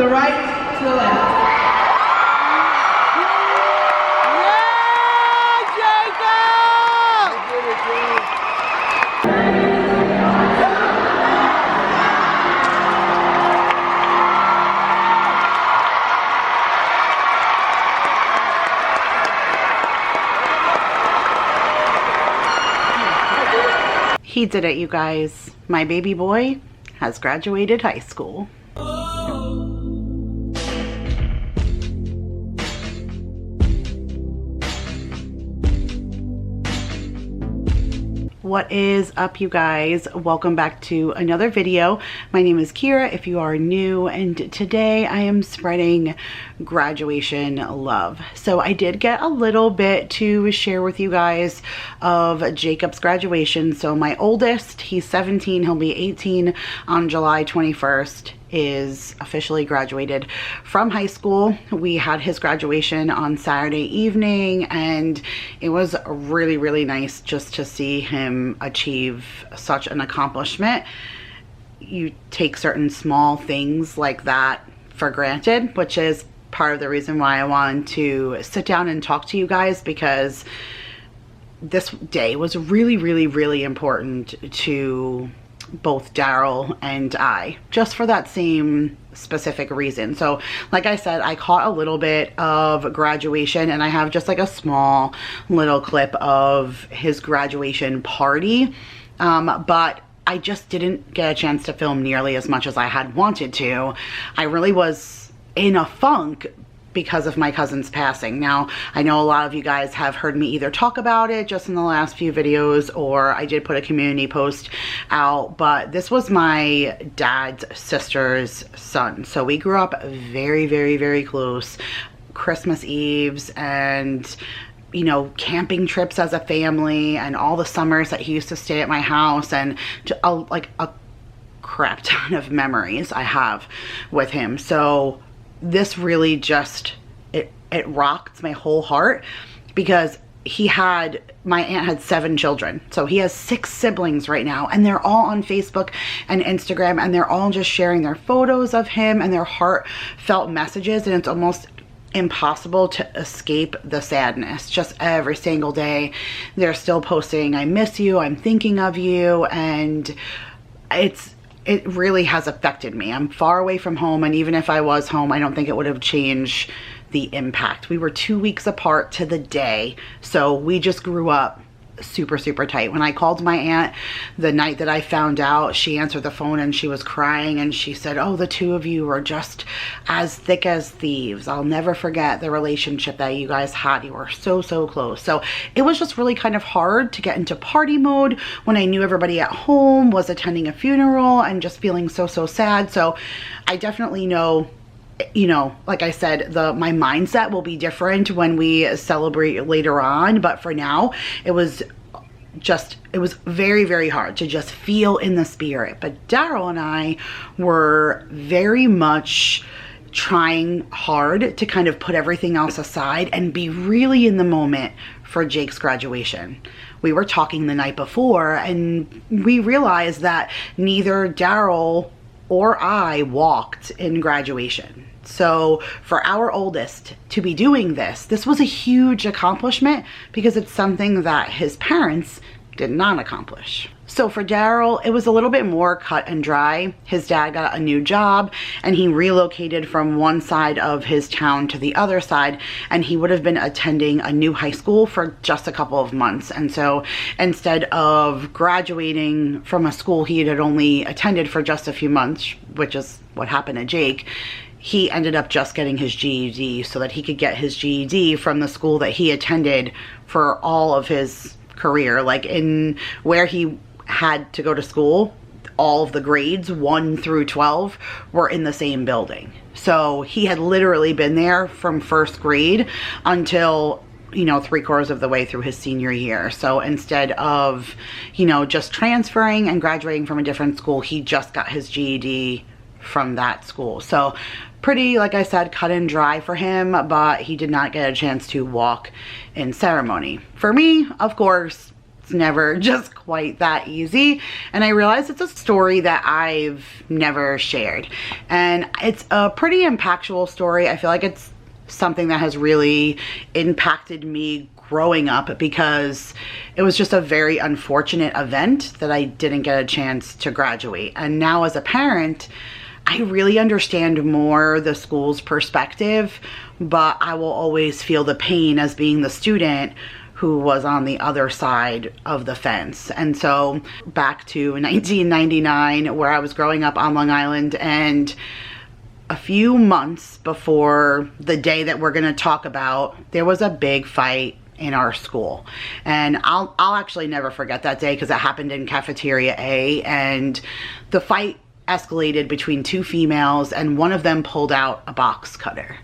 the right to the left. He did it, you guys. My baby boy has graduated high school. What is up, you guys? Welcome back to another video. My name is Kira if you are new, and today I am spreading graduation love. So I did get a little bit to share with you guys of Jacob's graduation. So my oldest, he's 17, he'll be 18 on July 21st. Is officially graduated from high school. We had his graduation on Saturday evening, and it was really, really nice just to see him achieve such an accomplishment. You take certain small things like that for granted, which is part of the reason why I wanted to sit down and talk to you guys, because this day was really, really, really important to both Darryl and I, just for that same specific reason. So like I said, I caught a little bit of graduation, and I have just like a small little clip of his graduation party, but I just didn't get a chance to film nearly as much as I had wanted to. I really was in a funk because of my cousin's passing. Now, I know a lot of you guys have heard me either talk about it just in the last few videos, or I did put a community post out, but this was my dad's sister's son. So we grew up very, very, very close. Christmas Eves and, you know, camping trips as a family, and all the summers that he used to stay at my house, and like a crap ton of memories I have with him. So this really just, it rocked my whole heart, because my aunt had 7 children. So he has 6 siblings right now, and they're all on Facebook and Instagram, and they're all just sharing their photos of him and their heartfelt messages, and it's almost impossible to escape the sadness. Just every single day they're still posting, I miss you, I'm thinking of you, and it really has affected me. I'm far away from home, and even if I was home, I don't think it would have changed the impact. We were 2 weeks apart to the day, so we just grew up super, super tight. When I called my aunt the night that I found out, she answered the phone and she was crying, and she said, oh, the two of you are just as thick as thieves. I'll never forget the relationship that you guys had. You were so, so close. So it was just really kind of hard to get into party mode when I knew everybody at home was attending a funeral and just feeling so, so sad. So I definitely know, you know, like I said, my mindset will be different when we celebrate later on, but for now it was very, very hard to just feel in the spirit. But Darryl and I were very much trying hard to kind of put everything else aside and be really in the moment for Jake's graduation. We were talking the night before, and we realized that neither Darryl or I walked in graduation. So for our oldest to be doing this was a huge accomplishment, because it's something that his parents did not accomplish. So for Darryl, it was a little bit more cut and dry. His dad got a new job, and he relocated from one side of his town to the other side, and he would have been attending a new high school for just a couple of months. And so instead of graduating from a school he had only attended for just a few months, which is what happened to Jake, he ended up just getting his GED so that he could get his GED from the school that he attended for all of his career. Like in where he had to go to school, all of the grades 1 through 12 were in the same building. So he had literally been there from first grade until, you know, 3/4 of the way through his senior year. So instead of, you know, just transferring and graduating from a different school, he just got his GED from that school. So pretty, like I said, cut and dry for him, but he did not get a chance to walk in ceremony. For me, of course, it's never just quite that easy. And I realize it's a story that I've never shared. And it's a pretty impactful story. I feel like it's something that has really impacted me growing up, because it was just a very unfortunate event that I didn't get a chance to graduate. And now as a parent, I really understand more the school's perspective, but I will always feel the pain as being the student who was on the other side of the fence. And so back to 1999, where I was growing up on Long Island, and a few months before the day that we're gonna talk about, there was a big fight in our school. And I'll actually never forget that day, because it happened in Cafeteria A, and the fight escalated between two females, and one of them pulled out a box cutter,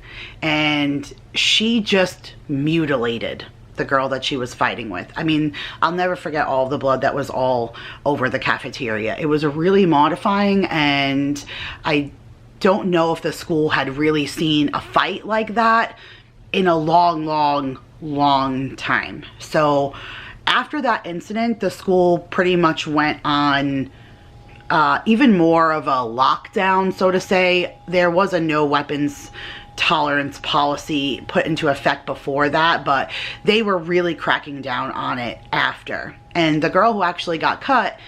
and she just mutilated the girl that she was fighting with. I mean, I'll never forget all the blood that was all over the cafeteria. It was really mortifying, and I don't know if the school had really seen a fight like that in a long time. So after that incident, the school pretty much went on even more of a lockdown, so to say. There was a no weapons tolerance policy put into effect before that, but they were really cracking down on it after. And the girl who actually got cut,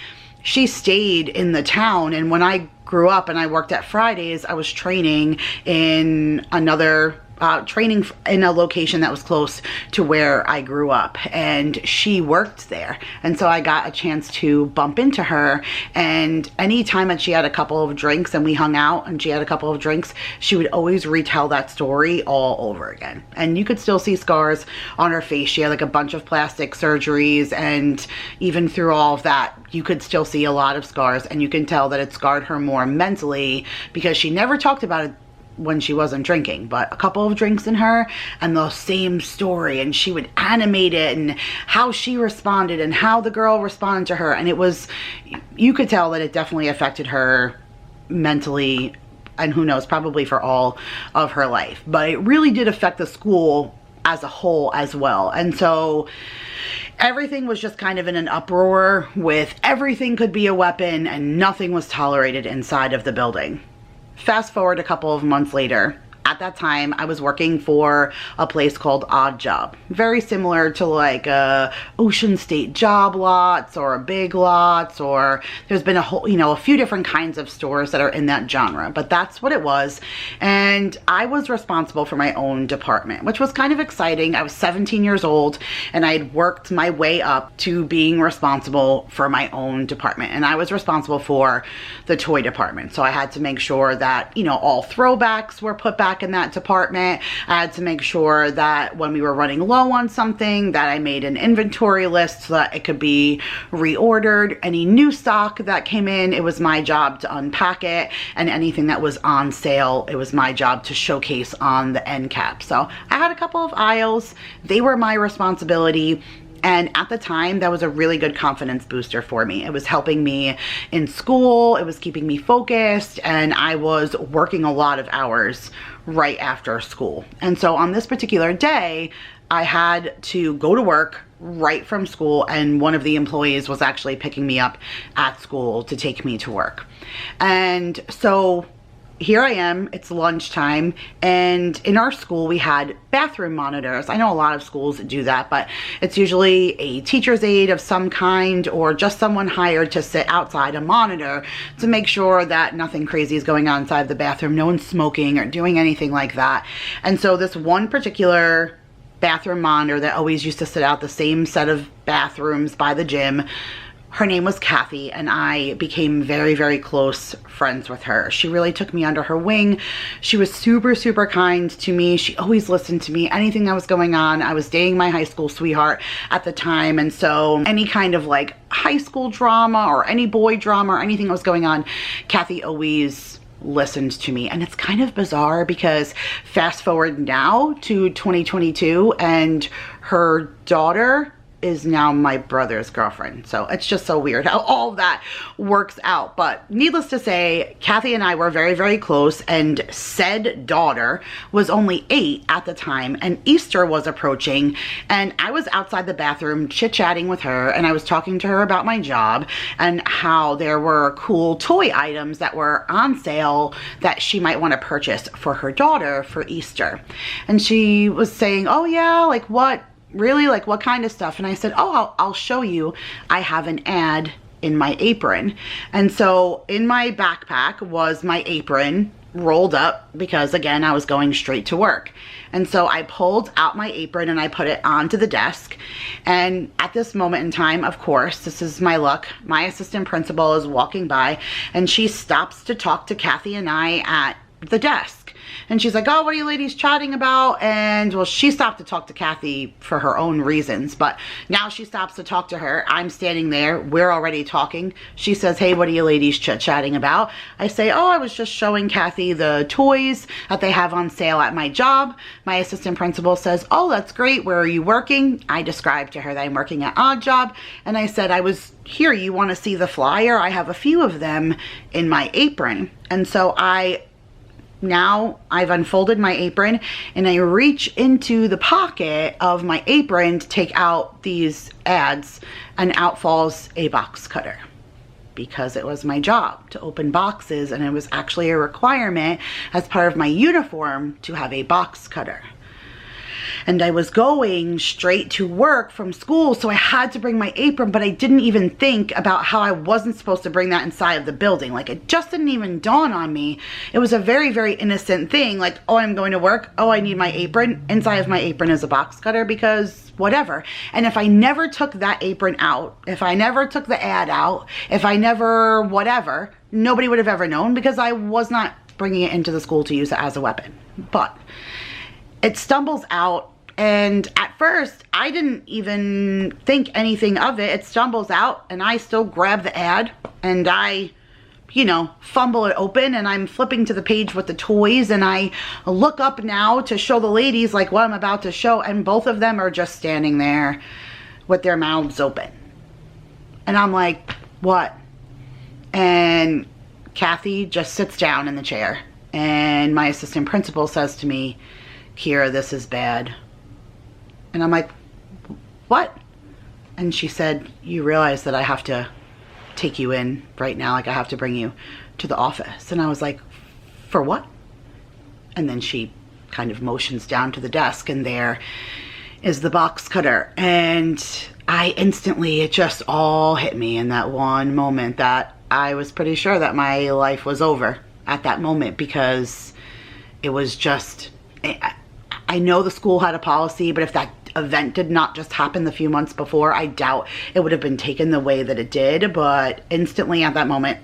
she stayed in the town. And when I grew up and I worked at Fridays, I was training in another training in a location that was close to where I grew up, and she worked there. And so I got a chance to bump into her, and anytime that she had a couple of drinks and we hung out and she had a couple of drinks, she would always retell that story all over again. And you could still see scars on her face. She had like a bunch of plastic surgeries, and even through all of that, you could still see a lot of scars, and you can tell that it scarred her more mentally, because she never talked about it when she wasn't drinking, but a couple of drinks in her and the same story, and she would animate it and how she responded and how the girl responded to her. And it was, you could tell that it definitely affected her mentally, and who knows, probably for all of her life. But it really did affect the school as a whole as well. And so everything was just kind of in an uproar, with everything could be a weapon and nothing was tolerated inside of the building. Fast forward a couple of months later. At that time, I was working for a place called Odd Job. Very similar to like a Ocean State Job Lots or a Big Lots, or there's been a whole, you know, a few different kinds of stores that are in that genre, but that's what it was. And I was responsible for my own department, which was kind of exciting. I was 17 years old, and I had worked my way up to being responsible for my own department. And I was responsible for the toy department. So I had to make sure that, you know, all throwbacks were put back in that department. I had to make sure that when we were running low on something, that I made an inventory list so that it could be reordered. Any new stock that came in, it was my job to unpack it, and anything that was on sale, it was my job to showcase on the end cap. So I had a couple of aisles. They were my responsibility. And at the time, that was a really good confidence booster for me. It was helping me in school, it was keeping me focused, and I was working a lot of hours right after school. And so on this particular day, I had to go to work right from school, and one of the employees was actually picking me up at school to take me to work. And so here I am, it's lunchtime, and in our school we had bathroom monitors. I know a lot of schools do that, but it's usually a teacher's aide of some kind, or just someone hired to sit outside a monitor to make sure that nothing crazy is going on inside the bathroom, no one's smoking or doing anything like that. And so this one particular bathroom monitor that always used to sit out the same set of bathrooms by the gym Her name was Kathy, and I became very, very close friends with her. She really took me under her wing. She was super, super kind to me. She always listened to me, anything that was going on. I was dating my high school sweetheart at the time, and so any kind of like high school drama or any boy drama or anything that was going on, Kathy always listened to me. And it's kind of bizarre because fast forward now to 2022 and her daughter is now my brother's girlfriend. So it's just so weird how all that works out. But needless to say, Kathy and I were very, very close, and said daughter was only 8 at the time, and Easter was approaching, and I was outside the bathroom chit-chatting with her, and I was talking to her about my job and how there were cool toy items that were on sale that she might want to purchase for her daughter for Easter. And she was saying, oh yeah, like what? Really, like what kind of stuff? And I said, oh, I'll show you. I have an ad in my apron. And so in my backpack was my apron rolled up because, again, I was going straight to work. And so I pulled out my apron and I put it onto the desk. And at this moment in time, of course, this is my luck, my assistant principal is walking by, and she stops to talk to Kathy and I at the desk. And she's like, oh, what are you ladies chatting about? And well, she stopped to talk to Kathy for her own reasons, but now she stops to talk to her. I'm standing there. We're already talking. She says, hey, what are you ladies chit-chatting about? I say, oh, I was just showing Kathy the toys that they have on sale at my job. My assistant principal says, oh, that's great. Where are you working? I described to her that I'm working at Odd Job. And I said, I was here. You want to see the flyer? I have a few of them in my apron. And so now I've unfolded my apron and I reach into the pocket of my apron to take out these ads, and out falls a box cutter, because it was my job to open boxes, and it was actually a requirement as part of my uniform to have a box cutter. And I was going straight to work from school, so I had to bring my apron, but I didn't even think about how I wasn't supposed to bring that inside of the building. Like, it just didn't even dawn on me. It was a very, very innocent thing. Like, oh, I'm going to work. Oh, I need my apron. Inside of my apron is a box cutter because whatever. And if I never took that apron out, if I never took the ad out, if I never whatever, nobody would have ever known, because I was not bringing it into the school to use it as a weapon. But it stumbles out, and at first I didn't even think anything of it. It stumbles out and I still grab the ad and I, you know, fumble it open, and I'm flipping to the page with the toys, and I look up now to show the ladies like what I'm about to show, and both of them are just standing there with their mouths open. And I'm like, what? And Kathy just sits down in the chair, and my assistant principal says to me, Kira, this is bad. And I'm like, what? And she said, you realize that I have to take you in right now, like I have to bring you to the office. And I was like, for what? And then she kind of motions down to the desk, and there is the box cutter. And I instantly, it just all hit me in that one moment that I was pretty sure that my life was over at that moment, because it was just, I know the school had a policy, but if that event did not just happen the few months before, I doubt it would have been taken the way that it did. But instantly at that moment,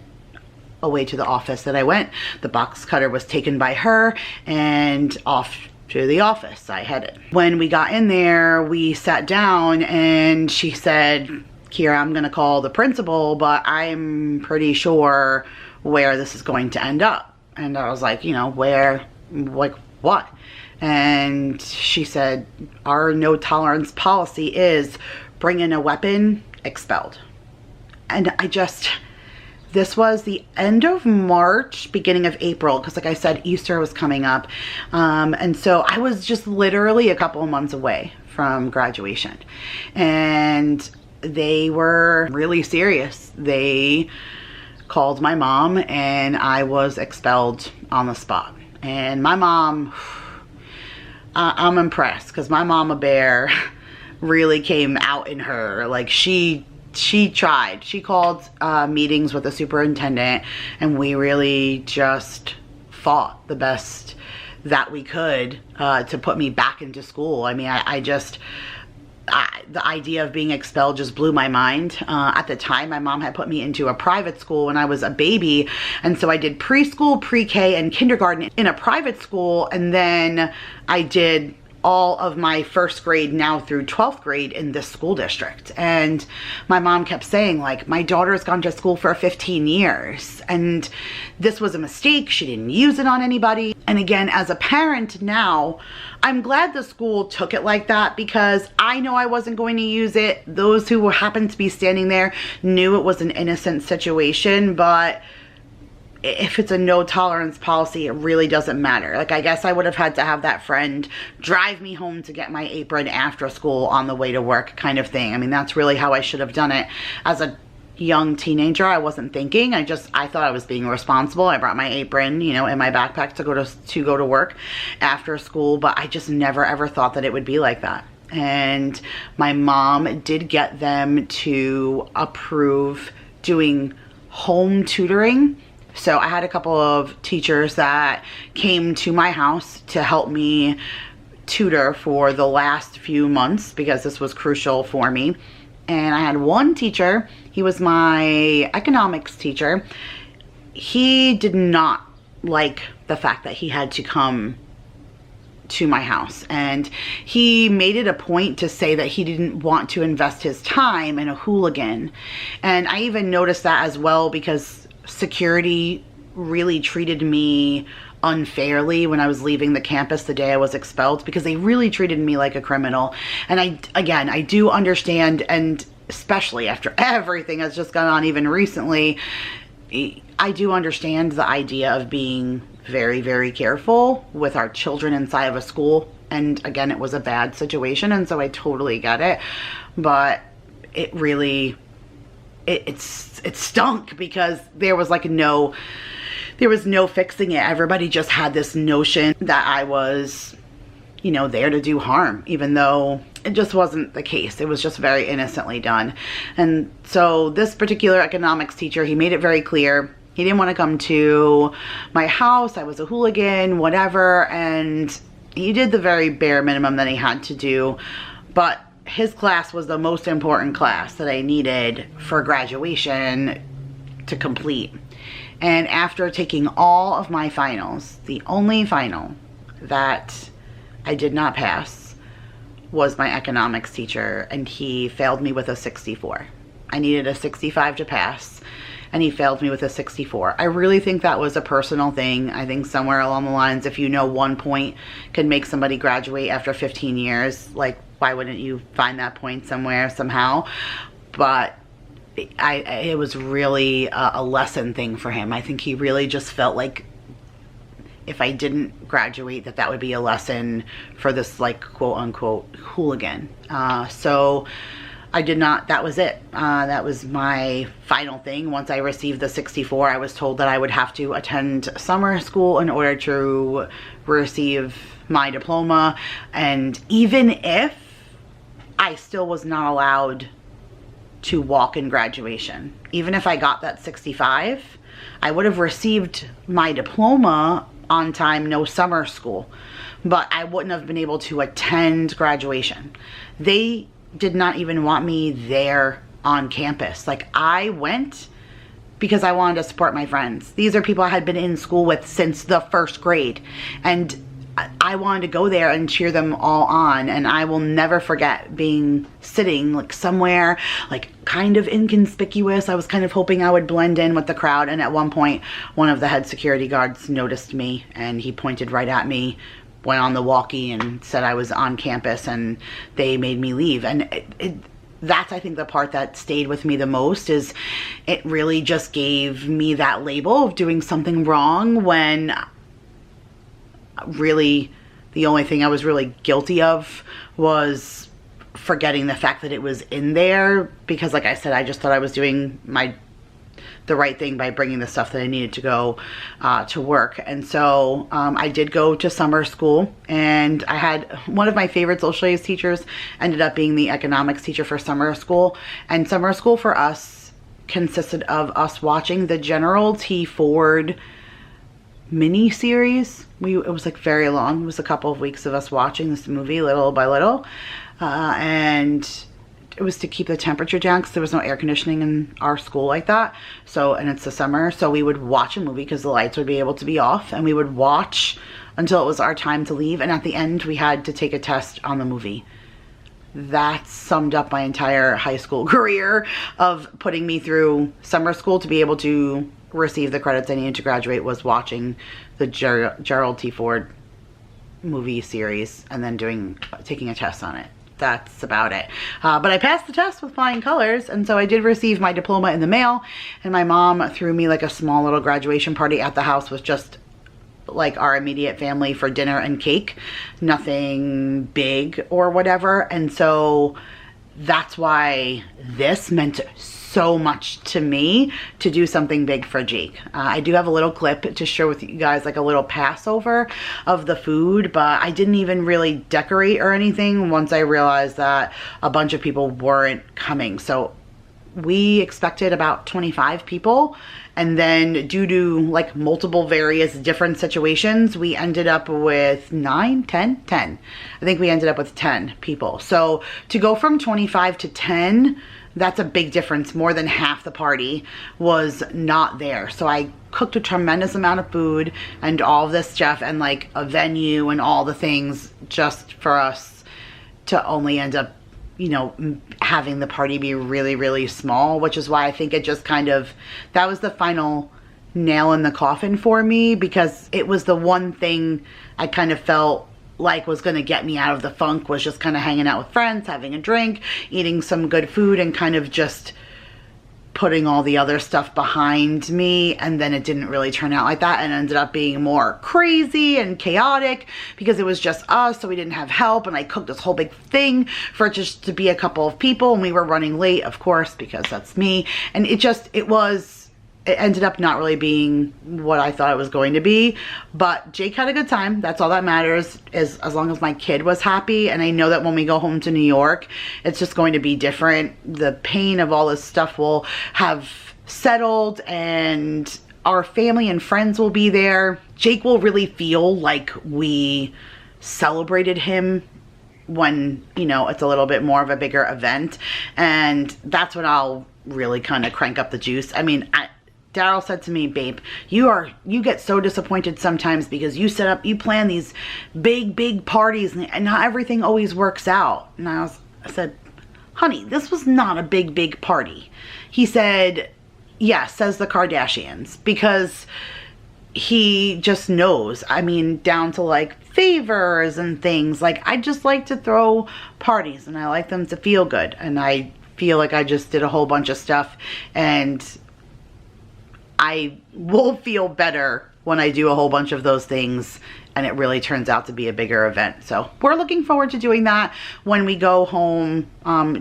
away to the office that I went. The box cutter was taken by her, and off to the office I headed. When we got in there, we sat down, and she said, Kira, I'm gonna call the principal, but I'm pretty sure where this is going to end up. And I was like, you know, where, like what? And she said, our no tolerance policy is bring in a weapon, expelled. And this was the end of March, beginning of April, because like I said, Easter was coming up. And so I was just literally a couple of months away from graduation. And they were really serious. They called my mom, and I was expelled on the spot. And my mom, I'm impressed, because my mama bear really came out in her. Like she tried. She called meetings with the superintendent, and we really just fought the best that we could to put me back into school. I mean, the idea of being expelled just blew my mind. At the time, my mom had put me into a private school when I was a baby. And so I did preschool, pre-K, and kindergarten in a private school. And then I did all of my first grade now through 12th grade in this school district. And my mom kept saying, like, my daughter's gone to school for 15 years and this was a mistake. She didn't use it on anybody. And again, as a parent now, I'm glad the school took it like that, because I know I wasn't going to use it. Those who happened to be standing there knew it was an innocent situation, but if it's a no tolerance policy, it really doesn't matter. Like, I guess I would have had to have that friend drive me home to get my apron after school on the way to work, kind of thing. I mean, that's really how I should have done it. As a young teenager, I wasn't thinking. I thought I was being responsible. I brought my apron, you know, in my backpack to go to work after school, but I just never ever thought that it would be like that. And my mom did get them to approve doing home tutoring. So I had a couple of teachers that came to my house to help me tutor for the last few months, because this was crucial for me. And I had one teacher, he was my economics teacher. He did not like the fact that he had to come to my house, and he made it a point to say that he didn't want to invest his time in a hooligan. And I even noticed that as well, because security really treated me unfairly when I was leaving the campus the day I was expelled, because they really treated me like a criminal. And I do understand, and especially after everything that's just gone on even recently, I do understand the idea of being very, very careful with our children inside of a school. And again, it was a bad situation, and so I totally get it. But it really, it stunk, because there was no fixing it. Everybody just had this notion that I was, you know, there to do harm, even though it just wasn't the case. It was just very innocently done. And so this particular economics teacher, he made it very clear he didn't want to come to my house. I was a hooligan, whatever. And he did the very bare minimum that he had to do. But his class was the most important class that I needed for graduation to complete. And after taking all of my finals, the only final that I did not pass was my economics teacher, and he failed me with a 64. I needed a 65 to pass, and he failed me with a 64. I really think that was a personal thing. I think somewhere along the lines, if you know 1 point can make somebody graduate after 15 years, like, why wouldn't you find that point somewhere, somehow? But it was really a lesson thing for him. I think he really just felt like if I didn't graduate, that would be a lesson for this, like, quote unquote hooligan. So I did not, that was it. That was my final thing. Once I received the 64, I was told that I would have to attend summer school in order to receive my diploma. And even if I still was not allowed to walk in graduation, even if I got that 65, I would have received my diploma on time, no summer school, but I wouldn't have been able to attend graduation. They did not even want me there on campus. Like, I went because I wanted to support my friends. These are people I had been in school with since the first grade, and I wanted to go there and cheer them all on. And I will never forget sitting like somewhere like kind of inconspicuous. I was kind of hoping I would blend in with the crowd, and at one point one of the head security guards noticed me, and he pointed right at me, went on the walkie and said I was on campus, and they made me leave. And that's, I think, the part that stayed with me the most, is it really just gave me that label of doing something wrong, when really the only thing I was really guilty of was forgetting the fact that it was in there, because like I said, I just thought I was doing the right thing by bringing the stuff that I needed to go to work. And so I did go to summer school, and I had one of my favorite social studies teachers ended up being the economics teacher for summer school. And summer school for us consisted of us watching the General T. Ford mini series. It was like very long. It was a couple of weeks of us watching this movie little by little, and it was to keep the temperature down because there was no air conditioning in our school like that. So, and it's the summer, so we would watch a movie because the lights would be able to be off, and we would watch until it was our time to leave, and at the end we had to take a test on the movie. That summed up my entire high school career of putting me through summer school to be able to receive the credits I needed to graduate, was watching the Gerald T. Ford movie series and then taking a test on it. That's about it. But I passed the test with flying colors, and so I did receive my diploma in the mail, and my mom threw me like a small little graduation party at the house with just like our immediate family for dinner and cake. Nothing big or whatever. And so that's why this meant so much to me to do something big for Jake. I do have a little clip to share with you guys, like a little Passover of the food, but I didn't even really decorate or anything once I realized that a bunch of people weren't coming. So we expected about 25 people, and then due to like multiple various different situations, we ended up with 10. I think we ended up with 10 people. So to go from 25 to 10, that's a big difference. More than half the party was not there. So I cooked a tremendous amount of food and all of this stuff and like a venue and all the things just for us to only end up, you know, having the party be really, really small, which is why I think it just kind of, that was the final nail in the coffin for me, because it was the one thing I kind of felt like was going to get me out of the funk, was just kind of hanging out with friends, having a drink, eating some good food, and kind of just putting all the other stuff behind me. And then it didn't really turn out like that, and ended up being more crazy and chaotic because it was just us, so we didn't have help, and I cooked this whole big thing for it just to be a couple of people, and we were running late, of course, because that's me. And it ended up not really being what I thought it was going to be. But Jake had a good time. That's all that matters, is as long as my kid was happy. And I know that when we go home to New York, it's just going to be different. The pain of all this stuff will have settled, and our family and friends will be there. Jake will really feel like we celebrated him when, you know, it's a little bit more of a bigger event. And that's when I'll really kind of crank up the juice. I mean, Darryl said to me, babe, you get so disappointed sometimes because you plan these big parties and not everything always works out. And I said, honey, this was not a big party. He said, yeah, says the Kardashians, because he just knows. I mean, down to like favors and things. Like, I just like to throw parties and I like them to feel good. And I feel like I just did a whole bunch of stuff, and I will feel better when I do a whole bunch of those things and it really turns out to be a bigger event. So we're looking forward to doing that when we go home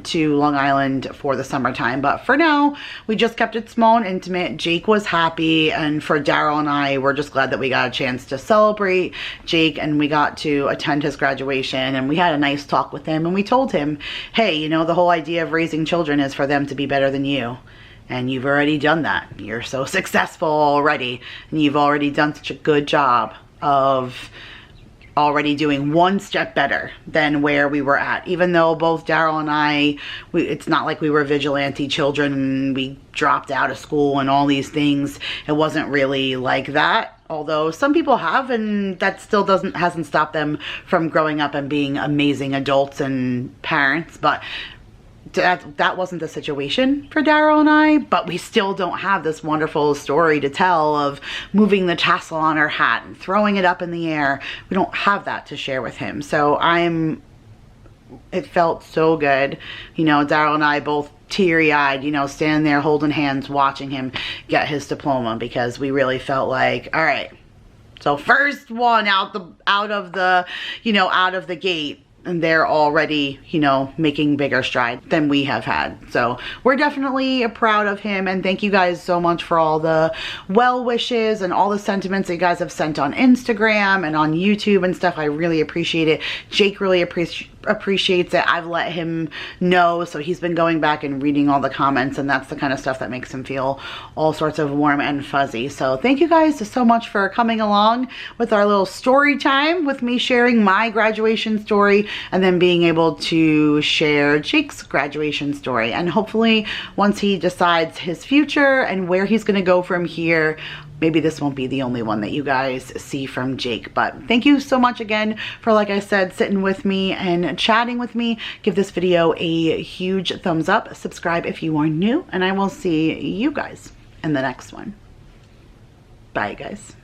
to Long Island for the summertime. But for now, we just kept it small and intimate. Jake was happy, and for Darryl and I, we're just glad that we got a chance to celebrate Jake, and we got to attend his graduation, and we had a nice talk with him, and we told him, hey, you know, the whole idea of raising children is for them to be better than you. And you've already done that. You're so successful already. And you've already done such a good job of already doing one step better than where we were at. Even though both Darryl and I, it's not like we were vigilante children and we dropped out of school and all these things. It wasn't really like that. Although some people have, and that still hasn't stopped them from growing up and being amazing adults and parents. But that wasn't the situation for Darryl and I, but we still don't have this wonderful story to tell of moving the tassel on our hat and throwing it up in the air. We don't have that to share with him. So it felt so good. You know, Darryl and I both teary-eyed, you know, standing there holding hands, watching him get his diploma, because we really felt like, all right, so first one out of the gate, and they're already, you know, making bigger strides than we have had. So we're definitely proud of him, and thank you guys so much for all the well wishes and all the sentiments that you guys have sent on Instagram and on YouTube and stuff. I really appreciate it. Jake really appreciates it. I've let him know, so he's been going back and reading all the comments, and that's the kind of stuff that makes him feel all sorts of warm and fuzzy. So thank you guys so much for coming along with our little story time with me sharing my graduation story and then being able to share Jake's graduation story. And hopefully once he decides his future and where he's going to go from here, maybe this won't be the only one that you guys see from Jake. But thank you so much again for, like I said, sitting with me and chatting with me. Give this video a huge thumbs up. Subscribe if you are new, and I will see you guys in the next one. Bye, guys.